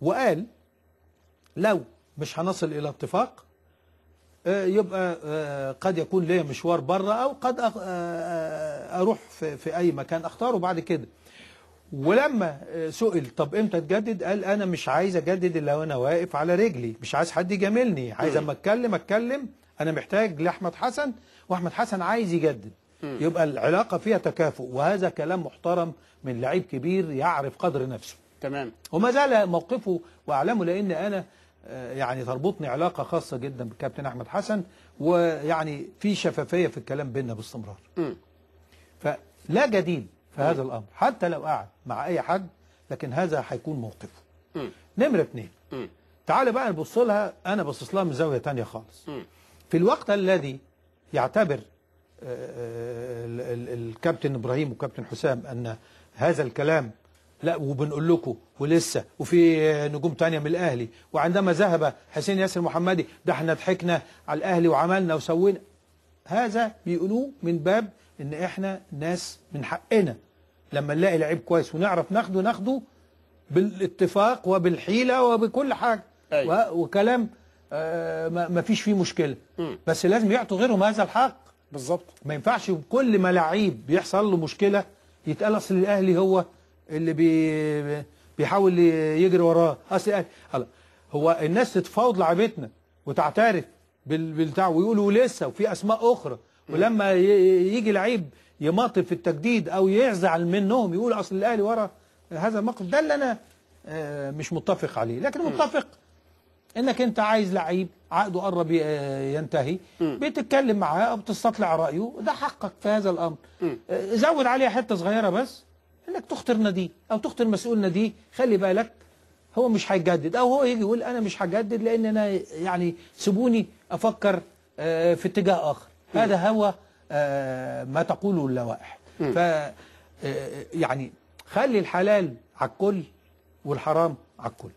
وقال لو مش هنصل الى اتفاق يبقى قد يكون ليا مشوار بره، او قد اروح في اي مكان اختاره بعد كده. ولما سئل طب امتى تجدد، قال انا مش عايز اجدد الا وانا واقف على رجلي، مش عايز حد يجاملني، عايز اما اتكلم انا محتاج لاحمد حسن، واحمد حسن عايز يجدد. يبقى العلاقه فيها تكافؤ، وهذا كلام محترم من لعيب كبير يعرف قدر نفسه. تمام. وما زال موقفه واعلمه، لان انا يعني تربطني علاقه خاصه جدا بالكابتن احمد حسن، ويعني في شفافيه في الكلام بيننا باستمرار. فلا جديد في هذا الامر حتى لو قعد مع اي حد، لكن هذا هيكون موقفه. نمره 2، تعال بقى نبص لها، انا بصص لها من زاويه ثانيه خالص. في الوقت الذي يعتبر الكابتن ابراهيم والكابتن حسام ان هذا الكلام لا، وبنقول لكم ولسه، وفي نجوم تانية من الاهلي، وعندما ذهب حسين ياسر محمدي ده احنا ضحكنا على الاهلي وعملنا وسوينا، هذا بيقولوه من باب ان احنا ناس من حقنا لما نلاقي لعيب كويس ونعرف ناخده بالاتفاق وبالحيله وبكل حاجه. أيوة. وكلام ما فيش فيه مشكله. بس لازم يعطوا غيرهم هذا الحق. بالظبط. ما ينفعش كل ما لعيب بيحصل له مشكله يتقال اصل الاهلي هو اللي بيحاول يجري وراه، اصل الاهلي. هو الناس تتفاوض لعيبتنا وتعترف بالبتاع ويقولوا لسه وفي اسماء اخرى، ولما يجي لعيب يماطل في التجديد او يزعل منهم يقول اصل الاهلي ورا هذا الموقف. ده اللي انا مش متفق عليه، لكن متفق انك انت عايز لعيب عقده قرب ينتهي، بتتكلم معاه او بتستطلع رايه، ده حقك في هذا الامر. زود عليها حته صغيره بس، انك تختار ناديه او تختار مسؤول ناديه. خلي بالك هو مش هيجدد، او هو يجي يقول انا مش هجدد لان انا يعني سيبوني افكر في اتجاه اخر. هذا هو ما تقوله اللوائح. ف يعني خلي الحلال على الكل والحرام على الكل.